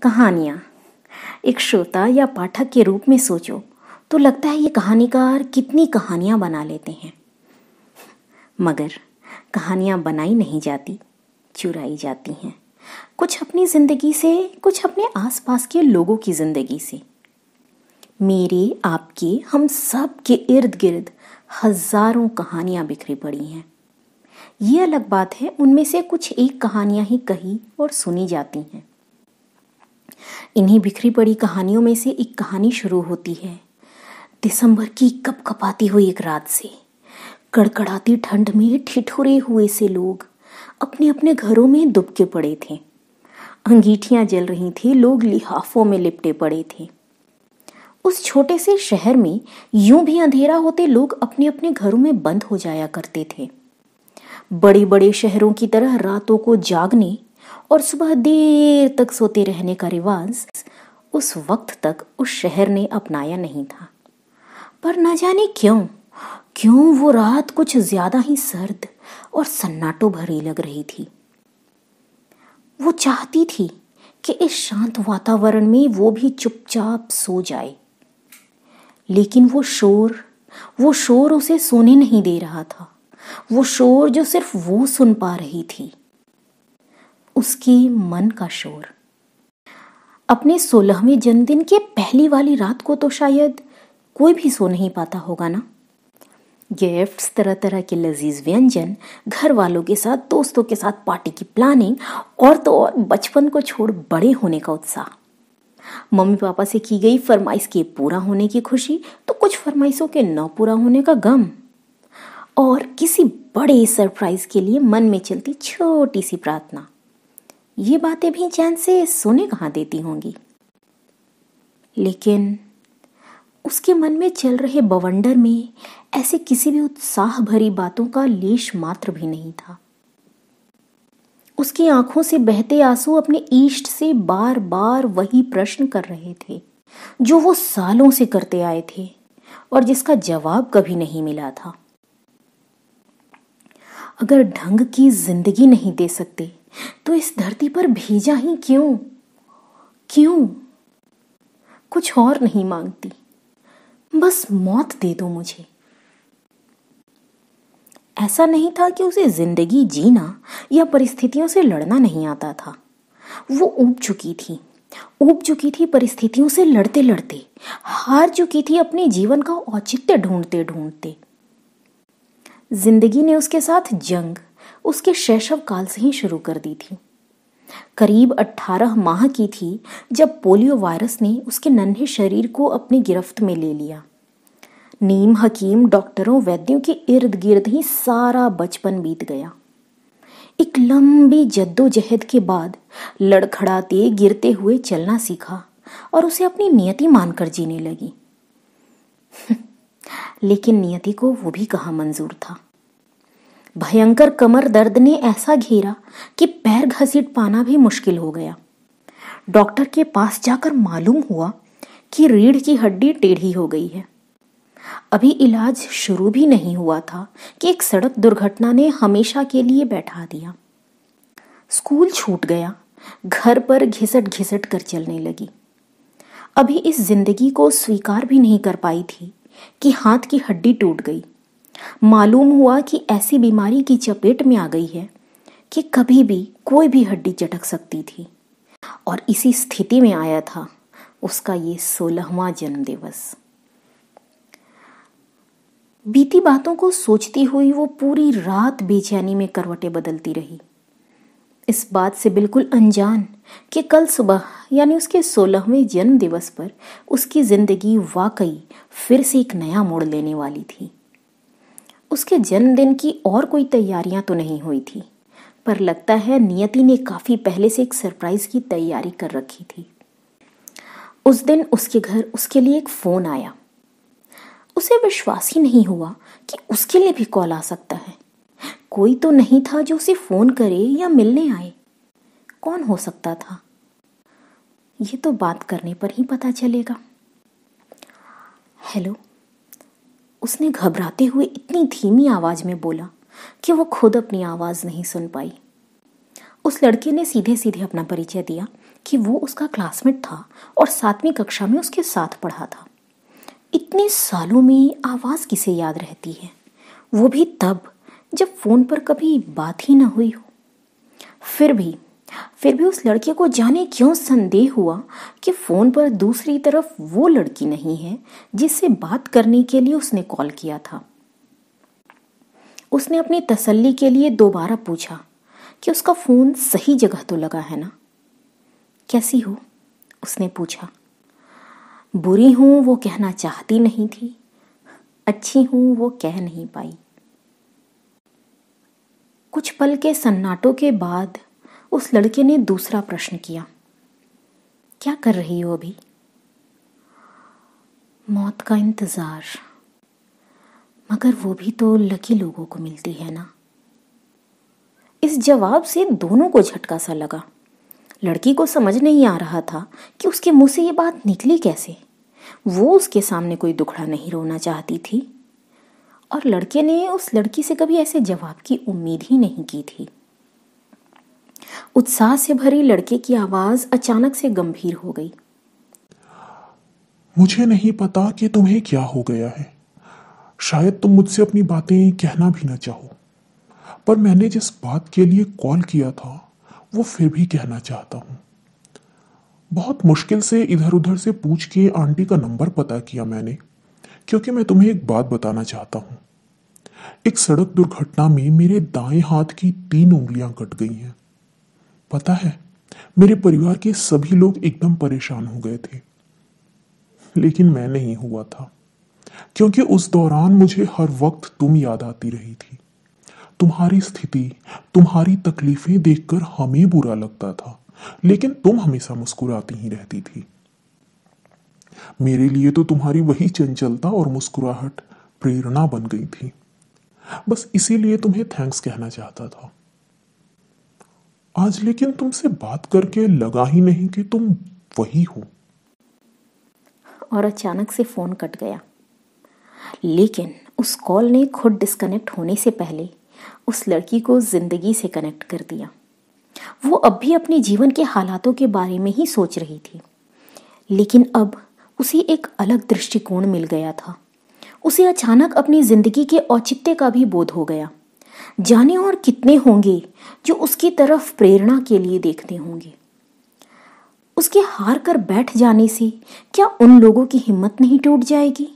कहानियाँ। एक श्रोता या पाठक के रूप में सोचो तो लगता है ये कहानीकार कितनी कहानियाँ बना लेते हैं। मगर कहानियाँ बनाई नहीं जाती, चुराई जाती हैं। कुछ अपनी ज़िंदगी से, कुछ अपने आसपास के लोगों की ज़िंदगी से। मेरे, आपके, हम सब के इर्द गिर्द हजारों कहानियाँ बिखरी पड़ी हैं। ये अलग बात है उनमें से कुछ एक कहानियाँ ही कही और सुनी जाती हैं। इन्हीं बिखरी पड़ी कहानियों में से एक कहानी शुरू होती है दिसंबर की कपकपाती हुई एक रात से। कड़कड़ाती ठंड में ठिठुरे हुए से लोग अपने अपने घरों में दुबके पड़े थे। अंगीठियां जल रही थी, लोग लिहाफों में लिपटे पड़े थे। उस छोटे से शहर में यूं भी अंधेरा होते लोग अपने अपने घरों में बंद हो जाया करते थे। बड़े बड़े शहरों की तरह रातों को जागने और सुबह देर तक सोते रहने का रिवाज उस वक्त तक उस शहर ने अपनाया नहीं था। पर न जाने क्यों वो रात कुछ ज्यादा ही सर्द और सन्नाटो भरी लग रही थी। वो चाहती थी कि इस शांत वातावरण में वो भी चुपचाप सो जाए, लेकिन वो शोर उसे सोने नहीं दे रहा था। वो शोर जो सिर्फ वो सुन पा रही थी, उसके मन का शोर। अपने 16वें जन्मदिन के पहली वाली रात को तो शायद कोई भी सो नहीं पाता होगा ना। गिफ्ट्स, तरह तरह के लजीज व्यंजन, घर वालों के साथ, दोस्तों के साथ पार्टी की प्लानिंग, और तो और बचपन को छोड़ बड़े होने का उत्साह, मम्मी पापा से की गई फरमाइश के पूरा होने की खुशी, तो कुछ फरमाइशों के न पूरा होने का गम, और किसी बड़े सरप्राइज के लिए मन में चलती छोटी सी प्रार्थना। ये बातें भी चैन से सोने कहाँ देती होंगी। लेकिन उसके मन में चल रहे बवंडर में ऐसे किसी भी उत्साह भरी बातों का लेश मात्र भी नहीं था। उसकी आंखों से बहते आंसू अपने इष्ट से बार बार वही प्रश्न कर रहे थे जो वो सालों से करते आए थे और जिसका जवाब कभी नहीं मिला था। अगर ढंग की जिंदगी नहीं दे सकते तो इस धरती पर भेजा ही क्यों? कुछ और नहीं मांगती, बस मौत दे दो मुझे। ऐसा नहीं था कि उसे जिंदगी जीना या परिस्थितियों से लड़ना नहीं आता था। वो ऊब चुकी थी परिस्थितियों से लड़ते लड़ते, हार चुकी थी अपने जीवन का औचित्य ढूंढते ढूंढते। जिंदगी ने उसके साथ जंग उसके शैशव काल से ही शुरू कर दी थी। करीब 18 माह की थी जब पोलियो वायरस ने उसके नन्हे शरीर को अपनी गिरफ्त में ले लिया। नीम हकीम, डॉक्टरों, वैद्यों के इर्द गिर्द ही सारा बचपन बीत गया। एक लंबी जद्दोजहद के बाद लड़खड़ाते गिरते हुए चलना सीखा और उसे अपनी नियति मानकर जीने लगी। लेकिन नियति को वो भी कहाँ मंजूर था। भयंकर कमर दर्द ने ऐसा घेरा कि पैर घसीट पाना भी मुश्किल हो गया। डॉक्टर के पास जाकर मालूम हुआ कि रीढ़ की हड्डी टेढ़ी हो गई है। अभी इलाज शुरू भी नहीं हुआ था कि एक सड़क दुर्घटना ने हमेशा के लिए बैठा दिया। स्कूल छूट गया, घर पर घिसट घिसट कर चलने लगी। अभी इस जिंदगी को स्वीकार भी नहीं कर पाई थी कि हाथ की हड्डी टूट गई। मालूम हुआ कि ऐसी बीमारी की चपेट में आ गई है कि कभी भी कोई भी हड्डी चटक सकती थी। और इसी स्थिति में आया था उसका ये 16वां जन्मदिवस। बीती बातों को सोचती हुई वो पूरी रात बेचैनी में करवटें बदलती रही, इस बात से बिल्कुल अनजान कि कल सुबह यानी उसके 16वें जन्मदिवस पर उसकी जिंदगी वाकई फिर से एक नया मोड़ लेने वाली थी। उसके जन्मदिन की और कोई तैयारियां तो नहीं हुई थी, पर लगता है नियति ने काफी पहले से एक सरप्राइज की तैयारी कर रखी थी। उस दिन उसके घर उसके लिए एक फोन आया। उसे विश्वास ही नहीं हुआ कि उसके लिए भी कॉल आ सकता है। कोई तो नहीं था जो उसे फोन करे या मिलने आए। कौन हो सकता था? ये तो बात करने पर ही पता चलेगा। हेलो, उसने घबराते हुए इतनी धीमी आवाज में बोला कि वो खुद अपनी आवाज नहीं सुन पाई। उस लड़के ने सीधे सीधे अपना परिचय दिया कि वो उसका क्लासमेट था और 7वीं कक्षा में उसके साथ पढ़ा था। इतने सालों में आवाज़ किसे याद रहती है, वो भी तब जब फ़ोन पर कभी बात ही ना हुई हो। फिर भी उस लड़के को जाने क्यों संदेह हुआ कि फ़ोन पर दूसरी तरफ वो लड़की नहीं है जिससे बात करने के लिए उसने कॉल किया था। उसने अपनी तसल्ली के लिए दोबारा पूछा कि उसका फ़ोन सही जगह तो लगा है ना। कैसी हो? उसने पूछा। बुरी हूँ वो कहना चाहती नहीं थी, अच्छी हूँ वो कह नहीं पाई। कुछ पल के सन्नाटों के बाद उस लड़के ने दूसरा प्रश्न किया, क्या कर रही हो अभी? मौत का इंतज़ार, मगर वो भी तो लकी लोगों को मिलती है ना। इस जवाब से दोनों को झटका सा लगा। लड़की को समझ नहीं आ रहा था कि उसके मुंह से ये बात निकली कैसे। वो उसके सामने कोई दुखड़ा नहीं रोना चाहती थी और लड़के ने उस लड़की से कभी ऐसे जवाब की उम्मीद ही नहीं की थी। उत्साह से भरी लड़के की आवाज अचानक से गंभीर हो गई। मुझे नहीं पता कि तुम्हें क्या हो गया है। शायद तुम मुझसे अपनी बातें कहना भी न चाहो, पर मैंने जिस बात के लिए कॉल किया था वो फिर भी कहना चाहता हूँ। बहुत मुश्किल से इधर उधर से पूछ के आंटी का नंबर पता किया मैंने, क्योंकि मैं तुम्हें एक बात बताना चाहता हूँ। एक सड़क दुर्घटना में मेरे दाएं हाथ की 3 उंगलियां कट गई हैं। पता है, मेरे परिवार के सभी लोग एकदम परेशान हो गए थे, लेकिन मैं नहीं हुआ था, क्योंकि उस दौरान मुझे हर वक्त तुम याद आती रही थी। तुम्हारी स्थिति, तुम्हारी तकलीफें देखकर हमें बुरा लगता था, लेकिन तुम हमेशा मुस्कुराती ही रहती थी। मेरे लिए तो तुम्हारी वही चंचलता और मुस्कुराहट प्रेरणा बन गई थी। बस इसीलिए तुम्हें थैंक्स कहना चाहता था। आज लेकिन तुमसे बात करके लगा ही नहीं कि तुम वही हो। और अचानक से फोन कट गया। लेकिन उस कॉल ने खुद डिस्कनेक्ट होने से पहले उस लड़की को जिंदगी से कनेक्ट कर दिया। वो अब भी अपने जीवन के हालातों के बारे में ही सोच रही थी, लेकिन अब उसे एक अलग दृष्टिकोण मिल गया था। उसे अचानक अपनी जिंदगी के औचित्य का भी बोध हो गया। जाने और कितने होंगे जो उसकी तरफ प्रेरणा के लिए देखते होंगे। उसके हार कर बैठ जाने से क्या उन लोगों की हिम्मत नहीं टूट जाएगी?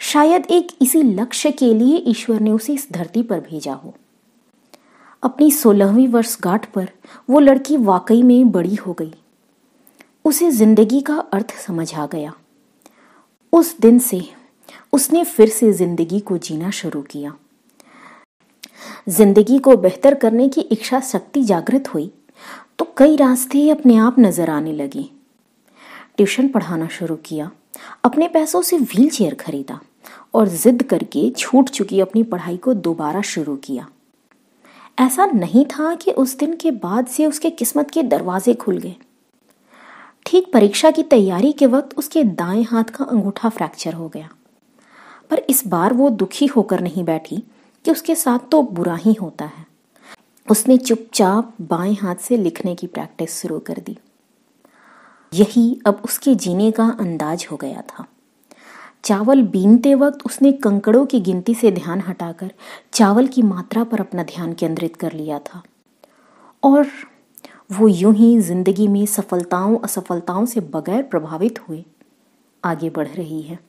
शायद एक इसी लक्ष्य के लिए ईश्वर ने उसे इस धरती पर भेजा हो। अपनी 16वीं वर्षगांठ पर वो लड़की वाकई में बड़ी हो गई। उसे जिंदगी का अर्थ समझ आ गया। उस दिन से उसने फिर से जिंदगी को जीना शुरू किया। जिंदगी को बेहतर करने की इच्छा शक्ति जागृत हुई तो कई रास्ते अपने आप नजर आने लगे। ट्यूशन पढ़ाना शुरू किया, अपने पैसों से व्हील चेयर खरीदा और जिद करके छूट चुकी अपनी पढ़ाई को दोबारा शुरू किया। ऐसा नहीं था कि उस दिन के बाद से उसके किस्मत के दरवाजे खुल गए। ठीक परीक्षा की तैयारी के वक्त उसके दाएं हाथ का अंगूठा फ्रैक्चर हो गया, पर इस बार वो दुखी होकर नहीं बैठी कि उसके साथ तो बुरा ही होता है। उसने चुपचाप बाएं हाथ से लिखने की प्रैक्टिस शुरू कर दी। यही अब उसके जीने का अंदाज हो गया था। चावल बीनते वक्त उसने कंकड़ों की गिनती से ध्यान हटाकर चावल की मात्रा पर अपना ध्यान केंद्रित कर लिया था, और वो यूं ही जिंदगी में सफलताओं असफलताओं से बगैर प्रभावित हुए आगे बढ़ रही है।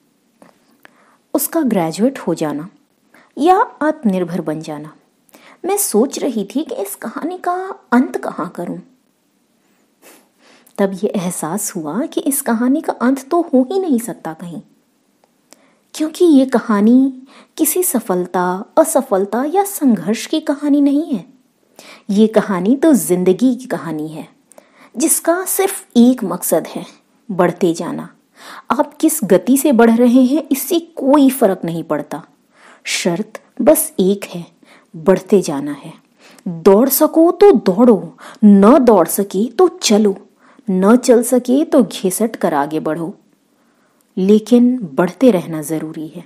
उसका ग्रेजुएट हो जाना या आत्मनिर्भर बन जाना, मैं सोच रही थी कि इस कहानी का अंत कहाँ करूं। तब ये एहसास हुआ कि इस कहानी का अंत तो हो ही नहीं सकता कहीं, क्योंकि ये कहानी किसी सफलता असफलता या संघर्ष की कहानी नहीं है। ये कहानी तो जिंदगी की कहानी है, जिसका सिर्फ एक मकसद है, बढ़ते जाना। आप किस गति से बढ़ रहे हैं इससे कोई फर्क नहीं पड़ता। शर्त बस एक है, बढ़ते जाना है। दौड़ सको तो दौड़ो, न दौड़ सके तो चलो, न चल सके तो घिसट कर आगे बढ़ो, लेकिन बढ़ते रहना जरूरी है।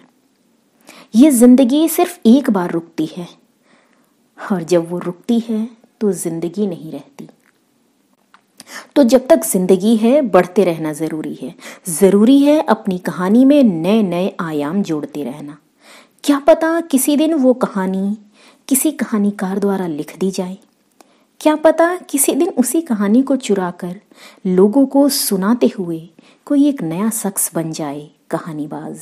ये जिंदगी सिर्फ एक बार रुकती है, और जब वो रुकती है तो जिंदगी नहीं रहती। तो जब तक जिंदगी है बढ़ते रहना जरूरी है अपनी कहानी में नए नए आयाम जोड़ते रहना। क्या पता किसी दिन वो कहानी किसी कहानीकार द्वारा लिख दी जाए। क्या पता किसी दिन उसी कहानी को चुराकर लोगों को सुनाते हुए कोई एक नया शख्स बन जाए कहानीबाज।